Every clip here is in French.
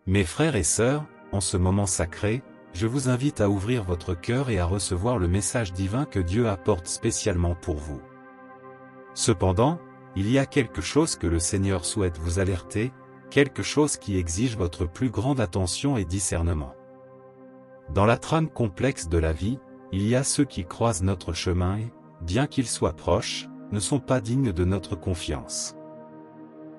Mes frères et sœurs, en ce moment sacré, je vous invite à ouvrir votre cœur et à recevoir le message divin que Dieu apporte spécialement pour vous. Cependant, il y a quelque chose que le Seigneur souhaite vous alerter, quelque chose qui exige votre plus grande attention et discernement. Dans la trame complexe de la vie, il y a ceux qui croisent notre chemin et, bien qu'ils soient proches, ne sont pas dignes de notre confiance.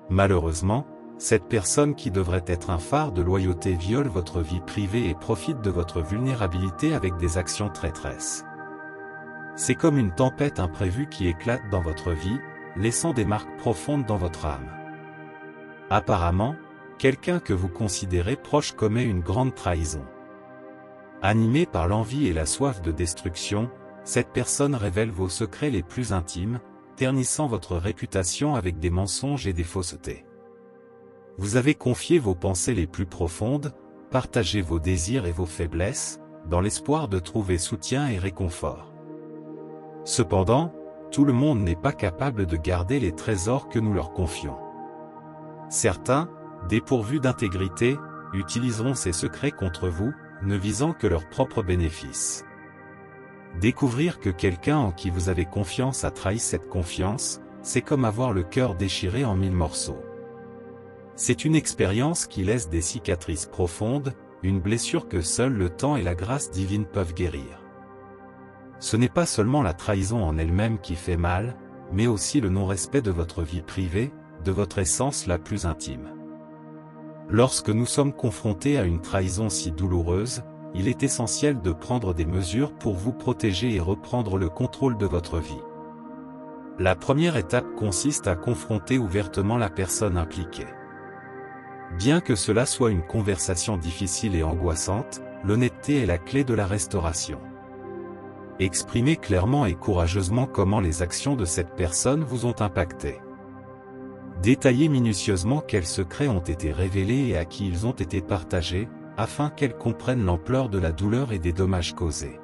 Malheureusement, cette personne qui devrait être un phare de loyauté viole votre vie privée et profite de votre vulnérabilité avec des actions traîtresses. C'est comme une tempête imprévue qui éclate dans votre vie, laissant des marques profondes dans votre âme. Apparemment, quelqu'un que vous considérez proche commet une grande trahison. Animé par l'envie et la soif de destruction, cette personne révèle vos secrets les plus intimes, ternissant votre réputation avec des mensonges et des faussetés. Vous avez confié vos pensées les plus profondes, partagé vos désirs et vos faiblesses, dans l'espoir de trouver soutien et réconfort. Cependant, tout le monde n'est pas capable de garder les trésors que nous leur confions. Certains, dépourvus d'intégrité, utiliseront ces secrets contre vous, ne visant que leur propre bénéfice. Découvrir que quelqu'un en qui vous avez confiance a trahi cette confiance, c'est comme avoir le cœur déchiré en 1000 morceaux. C'est une expérience qui laisse des cicatrices profondes, une blessure que seul le temps et la grâce divine peuvent guérir. Ce n'est pas seulement la trahison en elle-même qui fait mal, mais aussi le non-respect de votre vie privée, de votre essence la plus intime. Lorsque nous sommes confrontés à une trahison si douloureuse, il est essentiel de prendre des mesures pour vous protéger et reprendre le contrôle de votre vie. La première étape consiste à confronter ouvertement la personne impliquée. Bien que cela soit une conversation difficile et angoissante, l'honnêteté est la clé de la restauration. Exprimez clairement et courageusement comment les actions de cette personne vous ont impacté. Détaillez minutieusement quels secrets ont été révélés et à qui ils ont été partagés, afin qu'elle comprenne l'ampleur de la douleur et des dommages causés.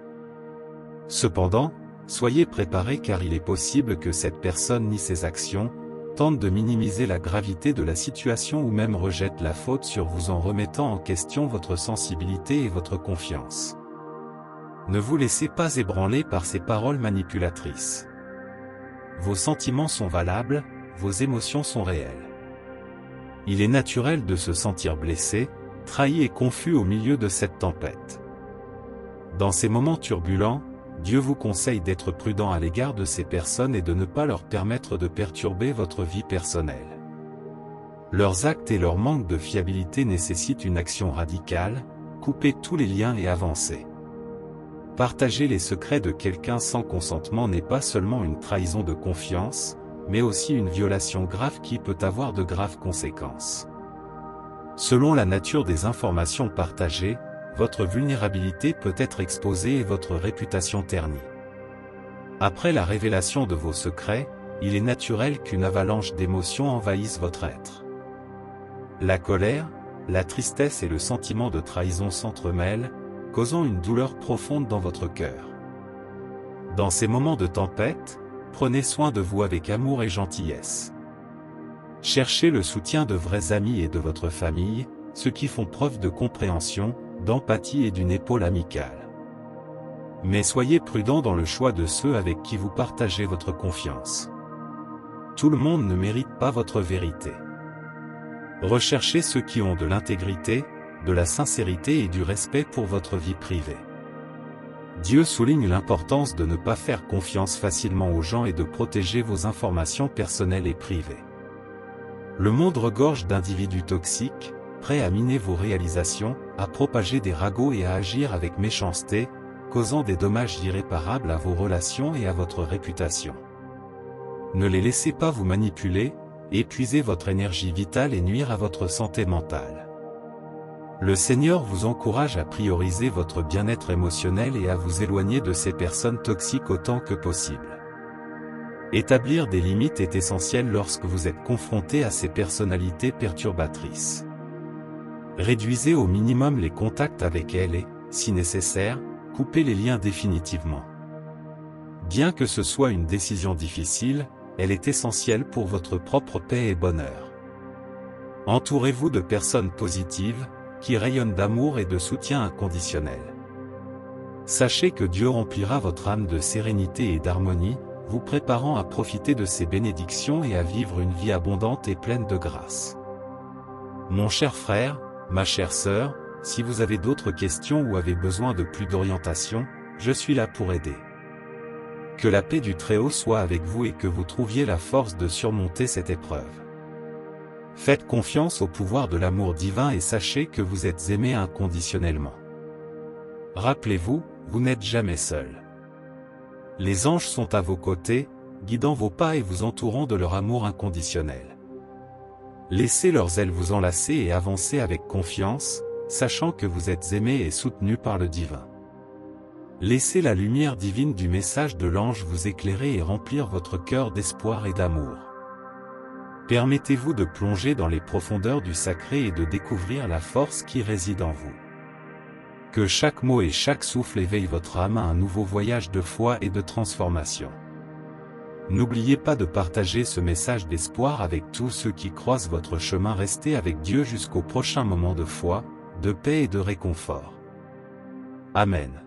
Cependant, soyez préparés car il est possible que cette personne nie ses actions, tente de minimiser la gravité de la situation ou même rejette la faute sur vous en remettant en question votre sensibilité et votre confiance. Ne vous laissez pas ébranler par ces paroles manipulatrices. Vos sentiments sont valables, vos émotions sont réelles. Il est naturel de se sentir blessé, trahi et confus au milieu de cette tempête. Dans ces moments turbulents, Dieu vous conseille d'être prudent à l'égard de ces personnes et de ne pas leur permettre de perturber votre vie personnelle. Leurs actes et leur manque de fiabilité nécessitent une action radicale, coupez tous les liens et avancez. Partager les secrets de quelqu'un sans consentement n'est pas seulement une trahison de confiance, mais aussi une violation grave qui peut avoir de graves conséquences. Selon la nature des informations partagées, votre vulnérabilité peut être exposée et votre réputation ternie. Après la révélation de vos secrets, il est naturel qu'une avalanche d'émotions envahisse votre être. La colère, la tristesse et le sentiment de trahison s'entremêlent, causant une douleur profonde dans votre cœur. Dans ces moments de tempête, prenez soin de vous avec amour et gentillesse. Cherchez le soutien de vrais amis et de votre famille, ceux qui font preuve de compréhension, d'empathie et d'une épaule amicale. Mais soyez prudents dans le choix de ceux avec qui vous partagez votre confiance. Tout le monde ne mérite pas votre vérité. Recherchez ceux qui ont de l'intégrité, de la sincérité et du respect pour votre vie privée. Dieu souligne l'importance de ne pas faire confiance facilement aux gens et de protéger vos informations personnelles et privées. Le monde regorge d'individus toxiques, prêts à miner vos réalisations, à propager des ragots et à agir avec méchanceté, causant des dommages irréparables à vos relations et à votre réputation. Ne les laissez pas vous manipuler, épuiser votre énergie vitale et nuire à votre santé mentale. Le Seigneur vous encourage à prioriser votre bien-être émotionnel et à vous éloigner de ces personnes toxiques autant que possible. Établir des limites est essentiel lorsque vous êtes confronté à ces personnalités perturbatrices. Réduisez au minimum les contacts avec elles et, si nécessaire, coupez les liens définitivement. Bien que ce soit une décision difficile, elle est essentielle pour votre propre paix et bonheur. Entourez-vous de personnes positives, qui rayonnent d'amour et de soutien inconditionnel. Sachez que Dieu remplira votre âme de sérénité et d'harmonie, vous préparant à profiter de ses bénédictions et à vivre une vie abondante et pleine de grâce. Mon cher frère, ma chère sœur, si vous avez d'autres questions ou avez besoin de plus d'orientation, je suis là pour aider. Que la paix du Très-Haut soit avec vous et que vous trouviez la force de surmonter cette épreuve. Faites confiance au pouvoir de l'amour divin et sachez que vous êtes aimé inconditionnellement. Rappelez-vous, vous n'êtes jamais seul. Les anges sont à vos côtés, guidant vos pas et vous entourant de leur amour inconditionnel. Laissez leurs ailes vous enlacer et avancez avec confiance, sachant que vous êtes aimé et soutenu par le divin. Laissez la lumière divine du message de l'ange vous éclairer et remplir votre cœur d'espoir et d'amour. Permettez-vous de plonger dans les profondeurs du sacré et de découvrir la force qui réside en vous. Que chaque mot et chaque souffle éveille votre âme à un nouveau voyage de foi et de transformation. N'oubliez pas de partager ce message d'espoir avec tous ceux qui croisent votre chemin. Restez avec Dieu jusqu'au prochain moment de foi, de paix et de réconfort. Amen.